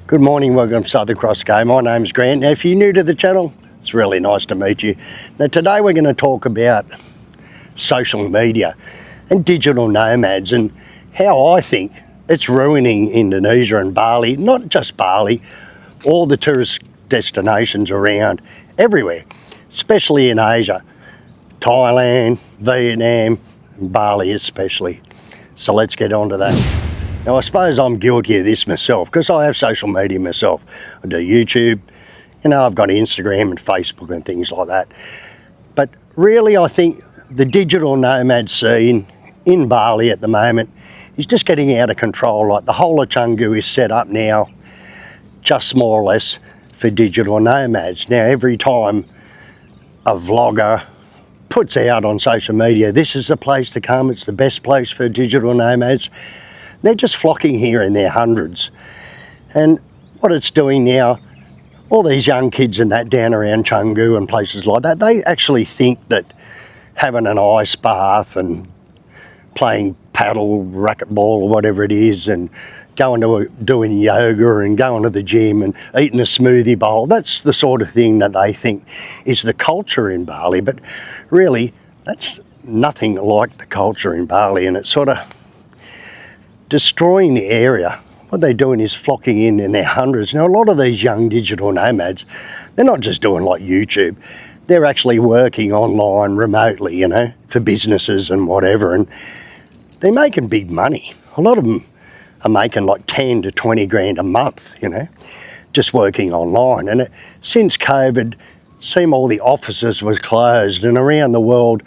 Good morning, welcome to SouthernCrossGO. My name's Grant. Now, if you're new to the channel, it's really nice to meet you. Now, today we're going to talk about social media and digital nomads and how I think it's ruining Indonesia and Bali, not just Bali, all the tourist destinations around, everywhere, especially in Asia, Thailand, Vietnam, and Bali especially. So let's get on to that. Now, I suppose I'm guilty of this myself because I have social media myself. I do YouTube, I've got Instagram and Facebook and things like that. But really, I think the digital nomad scene in Bali at the moment is just getting out of control. Like the whole of Canggu is set up now, just more or less for digital nomads. Now, every time a vlogger puts out on social media, this is the place to come, it's the best place for digital nomads, they're just flocking here in their hundreds. And what it's doing now, all these young kids and that down around Canggu and places like that, they actually think that having an ice bath and playing paddle, racquetball or whatever it is, and doing yoga and going to the gym and eating a smoothie bowl, that's the sort of thing that they think is the culture in Bali. But really, that's nothing like the culture in Bali, and it's sort of destroying the area. What they're doing is flocking in their hundreds. Now, a lot of these young digital nomads, they're not just doing like YouTube, they're actually working online remotely, for businesses and whatever, and they're making big money. A lot of them are making like 10 to 20 grand a month, just working online. And since COVID, seemed all the offices was closed, and around the world,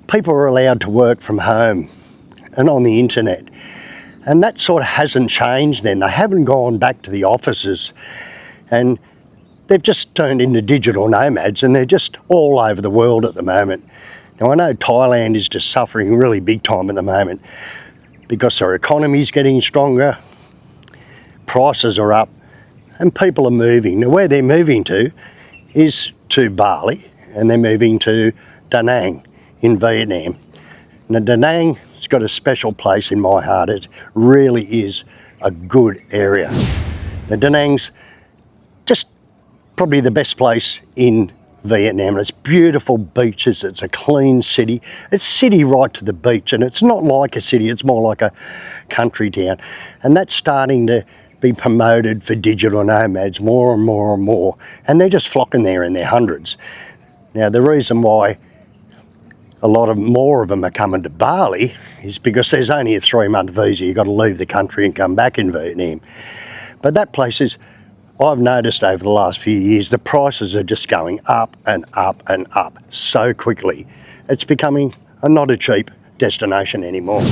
people are allowed to work from home and on the internet. And that sort of hasn't changed then. They haven't gone back to the offices, and they've just turned into digital nomads, and they're just all over the world at the moment. Now, I know Thailand is just suffering really big time at the moment because their economy's getting stronger, prices are up, and people are moving. Now, where they're moving to is to Bali, and they're moving to Da Nang in Vietnam. Now, Da Nang, it's got a special place in my heart. It really is a good area. Now, Da Nang's just probably the best place in Vietnam. It's beautiful beaches, it's a clean city. It's city right to the beach, and it's not like a city, it's more like a country town. And that's starting to be promoted for digital nomads more and more and more. And they're just flocking there in their hundreds. Now, the reason why a lot more of them are coming to Bali is because there's only a 3-month visa. You've got to leave the country and come back in Vietnam. But that place is, I've noticed over the last few years, the prices are just going up and up and up so quickly. It's becoming not a cheap destination anymore.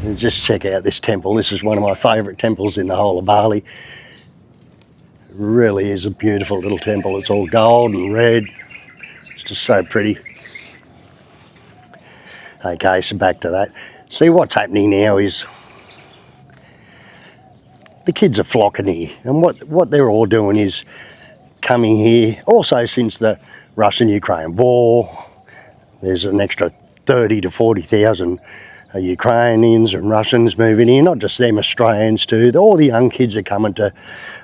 And just check out this temple. This is one of my favourite temples in the whole of Bali. It really is a beautiful little temple. It's all gold and red. It's just so pretty. Okay, so back to that. See, what's happening now is the kids are flocking here, and what they're all doing is coming here. Also, since the Russian-Ukraine war, there's an extra 30 to 40,000 Ukrainians and Russians moving in, not just them, Australians too. All the young kids are coming to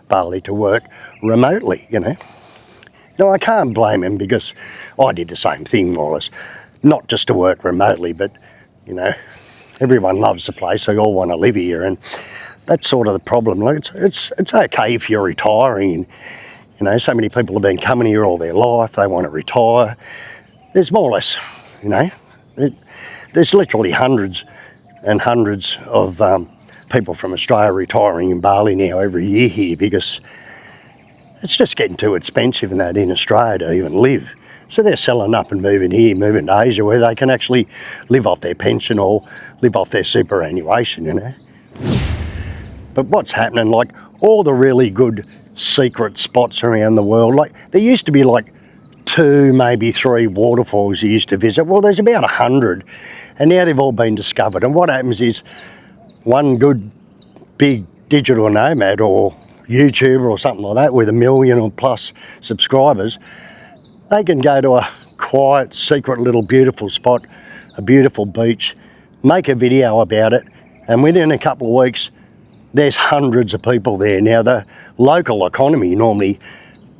Bali to work remotely, Now, I can't blame them because I did the same thing more or less. Not just to work remotely, but, everyone loves the place. They all want to live here, and that's sort of the problem. Like, it's okay if you're retiring, and, so many people have been coming here all their life. They want to retire. There's more or less, there's literally hundreds and hundreds of people from Australia retiring in Bali now every year here because it's just getting too expensive in Australia to even live. So they're selling up and moving here, moving to Asia, where they can actually live off their pension or live off their superannuation, But what's happening, like all the really good secret spots around the world, like there used to be like 2, maybe 3 waterfalls you used to visit. Well, there's about 100, and now they've all been discovered. And what happens is one good big digital nomad or YouTuber or something like that with 1 million or plus subscribers, they can go to a quiet, secret little beautiful spot, a beautiful beach, make a video about it, and within a couple of weeks, there's hundreds of people there. Now, the local economy normally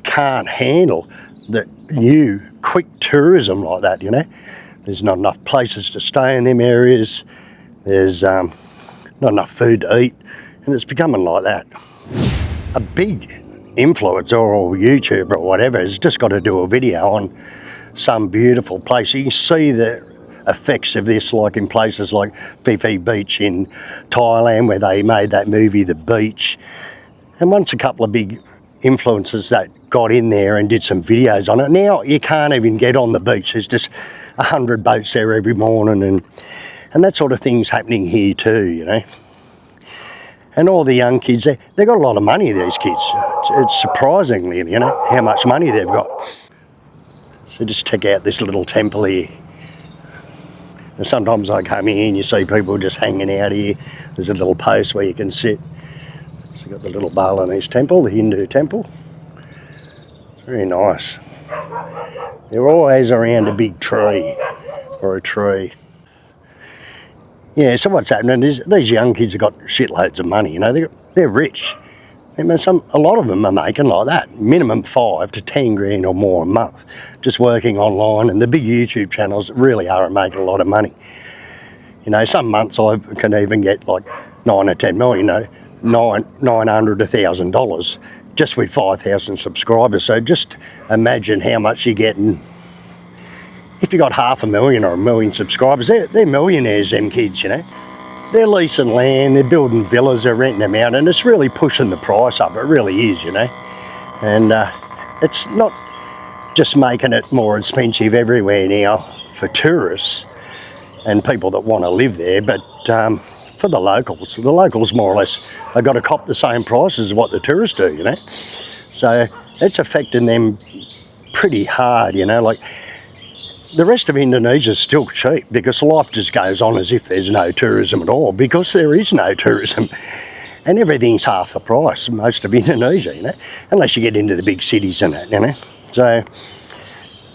can't handle the new quick tourism like that, you know. There's not enough places to stay in them areas. There's not enough food to eat, and it's becoming like that. A big influencer or YouTuber or whatever has just got to do a video on some beautiful place. You can see the effects of this, like in places like Phi Beach in Thailand, where they made that movie The Beach. And once a couple of big influencers that got in there and did some videos on it, now you can't even get on the beach. There's just 100 boats there every morning, and that sort of thing's happening here too, you know. And all the young kids, they've got a lot of money, these kids. It's surprisingly, you know, how much money they've got. So just check out this little temple here. And sometimes I come here and you see people just hanging out here. There's a little post where you can sit. So you've got the little Balinese temple, the Hindu temple. Very nice. They're always around a big tree or a tree. Yeah, so what's happening is these young kids have got shitloads of money, you know, they're rich. I mean, a lot of them are making like that, minimum 5 to 10 grand or more a month, just working online, and the big YouTube channels really are making a lot of money. You know, some months I can even get like 9 or 10 million, you know, $900 to $1,000 just with 5,000 subscribers. So just imagine how much you're getting. If you got 500,000 or 1 million subscribers, they're millionaires, them kids, you know. They're leasing land, they're building villas, they're renting them out, and it's really pushing the price up. It really is, you know. And it's not just making it more expensive everywhere now for tourists and people that want to live there, but for the locals more or less have got to cop the same prices as what the tourists do, you know. So it's affecting them pretty hard, you know. Like, the rest of Indonesia is still cheap because life just goes on as if there's no tourism at all, because there is no tourism and everything's half the price, most of Indonesia, you know, unless you get into the big cities and that, you know. So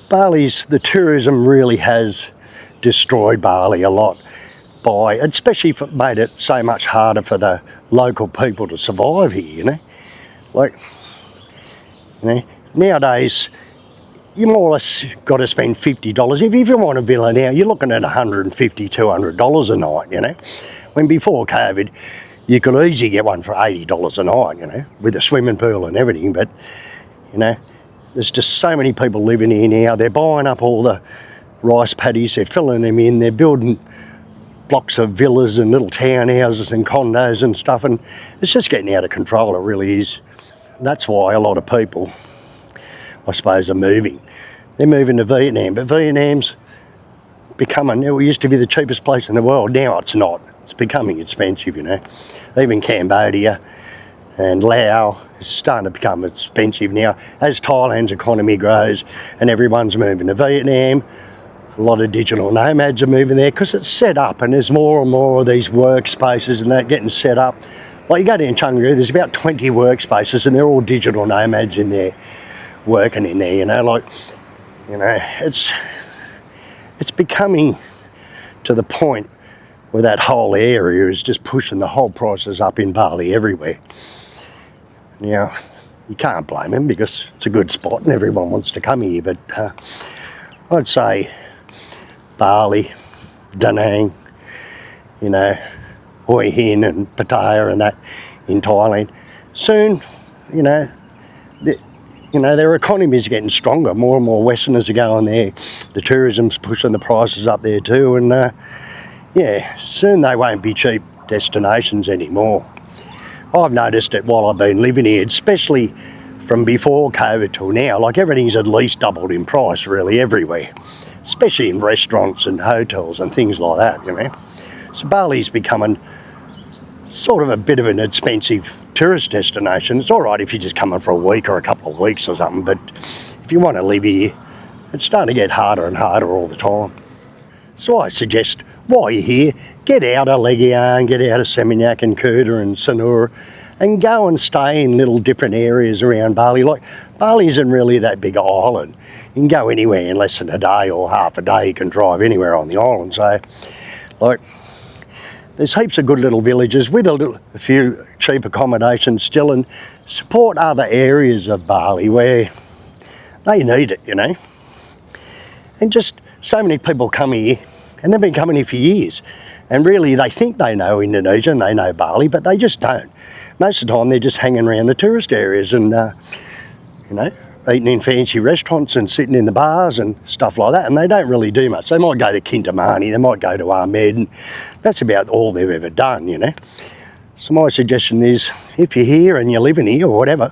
the tourism really has destroyed Bali a lot, especially made it so much harder for the local people to survive here, you know. Like, you know, nowadays, you more or less got to spend $50. If you want a villa now, you're looking at $150, $200 a night, you know. When before COVID, you could easily get one for $80 a night, you know, with a swimming pool and everything. But, you know, there's just so many people living here now. They're buying up all the rice paddies, they're filling them in, they're building blocks of villas and little townhouses and condos and stuff, and it's just getting out of control, it really is. That's why a lot of people, I suppose, are moving. They're moving to Vietnam, but Vietnam's becoming, it used to be the cheapest place in the world, now it's not. It's becoming expensive, you know. Even Cambodia and Laos is starting to become expensive now. As Thailand's economy grows and everyone's moving to Vietnam, a lot of digital nomads are moving there because it's set up, and there's more and more of these workspaces and that getting set up. Like, you go down Chengdu, there's about 20 workspaces and they're all digital nomads in there, working in there, you know. Like, you know, it's becoming to the point where that whole area is just pushing the whole prices up in Bali everywhere. Now, you can't blame them because it's a good spot and everyone wants to come here, but I'd say Bali, Da Nang, you know, Hue Hin and Pattaya and that in Thailand, soon, you know, their economy is getting stronger. More and more Westerners are going there. The tourism's pushing the prices up there too, and yeah, soon they won't be cheap destinations anymore. I've noticed it while I've been living here, especially from before COVID till now. Like, everything's at least doubled in price really everywhere, especially in restaurants and hotels and things like that, you know. So Bali's becoming sort of a bit of an expensive tourist destination. It's all right if you're just coming for a week or a couple of weeks or something, but if you want to live here, it's starting to get harder and harder all the time. So I suggest, while you're here, get out of Legian, get out of Seminyak and Kuta and Sanur, and go and stay in little different areas around Bali. Like, Bali isn't really that big an island. You can go anywhere in less than a day or half a day. You can drive anywhere on the island. So, like, there's heaps of good little villages with a few cheap accommodations still, and support other areas of Bali where they need it, you know. And just so many people come here, and they've been coming here for years, and really they think they know Indonesia and they know Bali, but they just don't. Most of the time they're just hanging around the tourist areas and, you know, eating in fancy restaurants and sitting in the bars and stuff like that, and they don't really do much. They might go to Kintamani, they might go to Ahmed, and that's about all they've ever done, you know. So my suggestion is, if you're here and you're living here or whatever,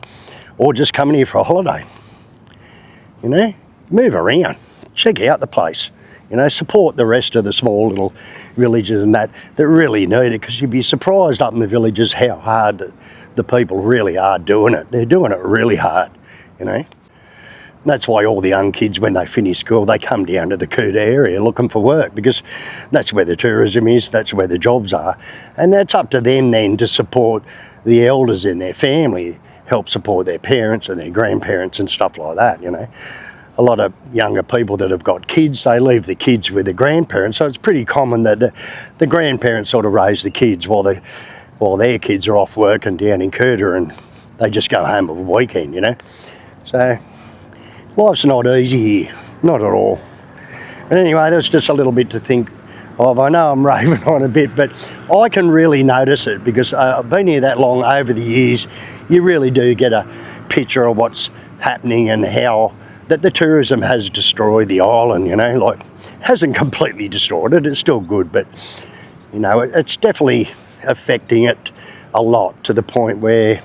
or just coming here for a holiday, you know, move around, check out the place, you know, support the rest of the small little villages and that really need it, because you'd be surprised up in the villages how hard the people really are doing it. They're doing it really hard, you know. That's why all the young kids, when they finish school, they come down to the Kuta area looking for work, because that's where the tourism is, that's where the jobs are. And that's up to them then to support the elders in their family, help support their parents and their grandparents and stuff like that, you know. A lot of younger people that have got kids, they leave the kids with the grandparents, so it's pretty common that the grandparents sort of raise the kids while their kids are off working down in Kuta, and they just go home over the weekend, you know. So life's not easy here, not at all. But anyway, that's just a little bit to think of. I know I'm raving on a bit, but I can really notice it, because I've been here that long. Over the years, you really do get a picture of what's happening and how that the tourism has destroyed the island, you know. Like, hasn't completely destroyed it, it's still good, but, you know, it's definitely affecting it a lot, to the point where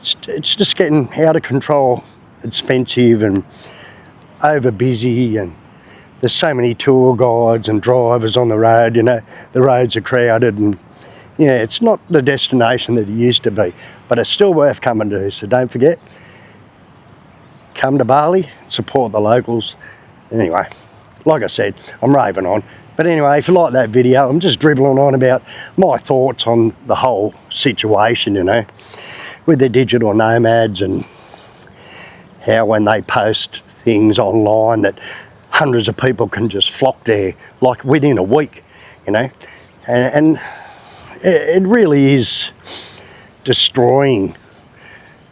it's just getting out of control, expensive and over busy, and there's so many tour guides and drivers on the road, you know. The roads are crowded, and yeah, it's not the destination that it used to be, but it's still worth coming to. So don't forget, come to Bali, support the locals. Anyway, like I said, I'm raving on. But anyway, if you like that video, I'm just dribbling on about my thoughts on the whole situation, you know, with the digital nomads, and how when they post things online that hundreds of people can just flock there, like within a week, you know. And it really is destroying,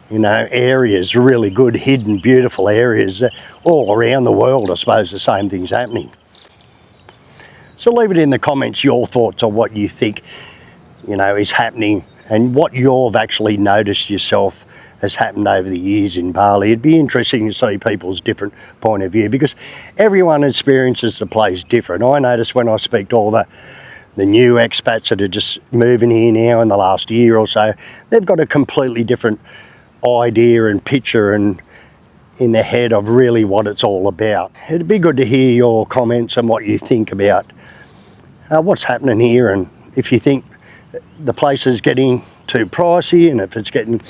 you know, areas, really good, hidden, beautiful areas all around the world. I suppose the same thing's happening. So leave it in the comments, your thoughts on what you think, you know, is happening, and what you've actually noticed yourself has happened over the years in Bali. It'd be interesting to see people's different point of view, because everyone experiences the place different. I notice when I speak to all the new expats that are just moving here now in the last year or so, they've got a completely different idea and picture and in their head of really what it's all about. It'd be good to hear your comments and what you think about what's happening here, and if you think the place is getting too pricey, and if it's getting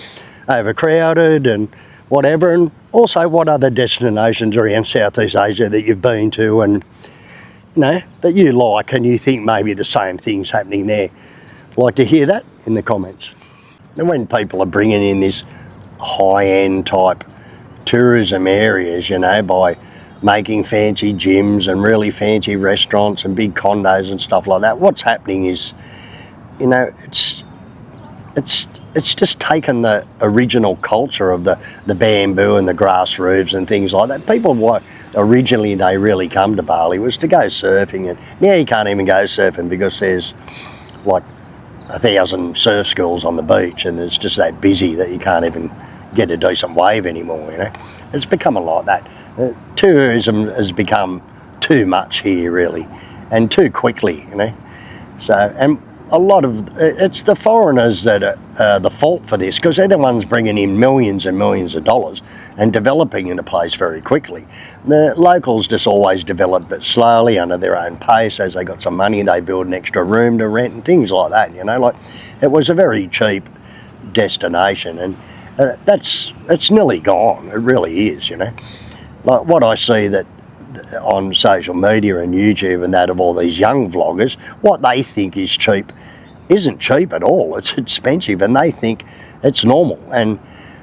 overcrowded and whatever, and also what other destinations around Southeast Asia that you've been to and, you know, that you like and you think maybe the same thing's happening there. I'd like to hear that in the comments. And when people are bringing in this high-end type tourism areas, you know, by making fancy gyms and really fancy restaurants and big condos and stuff like that, what's happening is, you know, it's just taken the original culture of the bamboo and the grass roofs and things like that. People, what originally they really come to Bali was to go surfing, and now you can't even go surfing because there's like 1,000 surf schools on the beach, and it's just that busy that you can't even get a decent wave anymore, you know. It's becoming like that. Tourism has become too much here, really, and too quickly, you know. So, and a lot of it's the foreigners that are the fault for this, because they're the ones bringing in millions and millions of dollars and developing in a place very quickly. The locals just always develop but slowly under their own pace. As they got some money, they build an extra room to rent and things like that, you know. Like, it was a very cheap destination, and it's nearly gone. It really is, you know. Like what I see that on social media and YouTube and that of all these young vloggers, what they think is cheap isn't cheap at all. It's expensive, and they think it's normal, and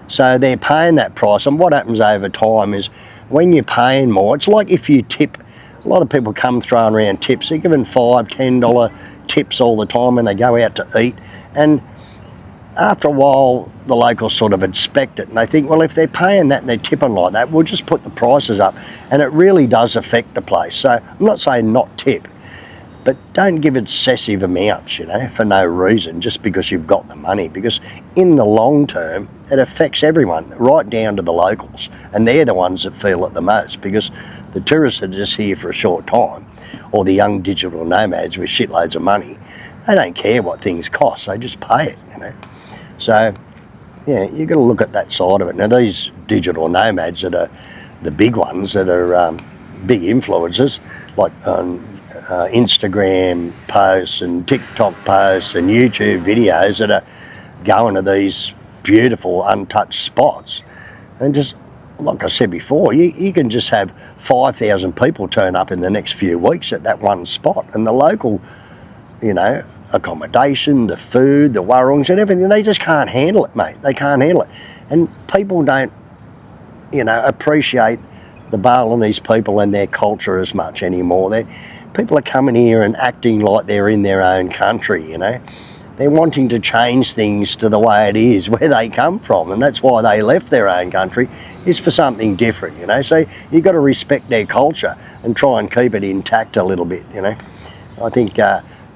so they're paying that price. And what happens over time is, when you're paying more, it's like if you tip. A lot of people come throwing around tips. They're giving $5, $10 tips all the time when they go out to eat. And after a while, the locals sort of inspect it and they think, well, if they're paying that and they're tipping like that, we'll just put the prices up. And it really does affect the place. So I'm not saying not tip, but don't give excessive amounts, you know, for no reason, just because you've got the money. Because in the long term, it affects everyone, right down to the locals. And they're the ones that feel it the most, because the tourists are just here for a short time, or the young digital nomads with shitloads of money. They don't care what things cost, they just pay it, you know. So, yeah, you've got to look at that side of it. Now, these digital nomads that are the big ones, that are big influencers, like Instagram posts and TikTok posts and YouTube videos that are going to these beautiful untouched spots. And just, like I said before, you can just have 5,000 people turn up in the next few weeks at that one spot. And the local, you know, accommodation, the food, the warungs and everything, they just can't handle it, mate. They can't handle it. And people don't, you know, appreciate the Balinese people and their culture as much anymore. People are coming here and acting like they're in their own country, you know. They're wanting to change things to the way it is, where they come from, and that's why they left their own country, is for something different, you know. So you've got to respect their culture and try and keep it intact a little bit, you know. I think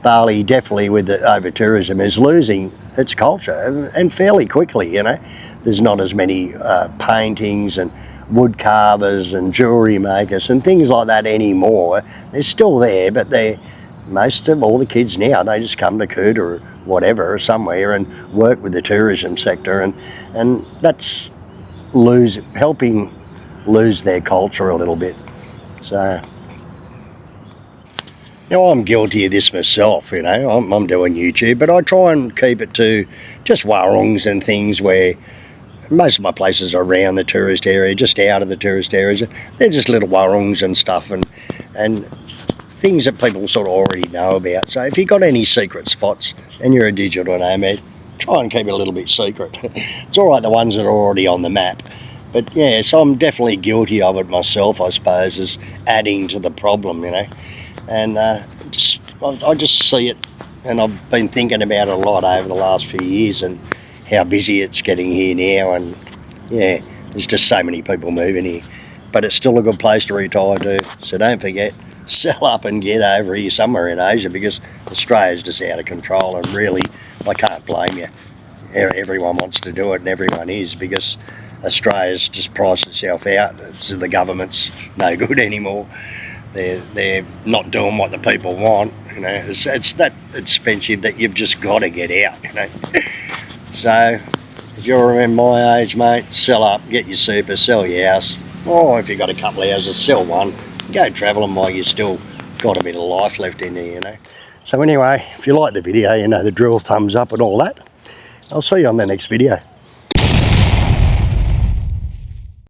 Bali, definitely with the over-tourism, is losing its culture, and fairly quickly, you know. There's not as many paintings and wood carvers and jewellery makers and things like that anymore. They're still there, but most of all the kids now, they just come to Kuta or whatever, or somewhere, and work with the tourism sector, and that's helping lose their culture a little bit. So, now I'm guilty of this myself, you know. I'm doing YouTube, but I try and keep it to just warungs and things where most of my places are around the tourist area, just out of the tourist areas. They're just little warungs and stuff, and things that people sort of already know about. So if you've got any secret spots and you're a digital nomad, try and keep it a little bit secret. It's all right, the ones that are already on the map. But yeah, so I'm definitely guilty of it myself, I suppose, as adding to the problem, you know. And I just see it, and I've been thinking about it a lot over the last few years, and how busy it's getting here now. And yeah, there's just so many people moving here. But it's still a good place to retire to. So don't forget, sell up and get over here somewhere in Asia, because Australia's just out of control, and really, I can't blame you. Everyone wants to do it, and everyone is, because Australia's just priced itself out. The government's no good anymore. They're not doing what the people want, you know. It's that expensive that you've just got to get out, you know. So, if you're around my age, mate, sell up, get your super, sell your house. Or if you've got a couple of houses, sell one. Go travelling while you still got a bit of life left in there, you know. So anyway, if you like the video, you know the drill, thumbs up and all that. I'll see you on the next video.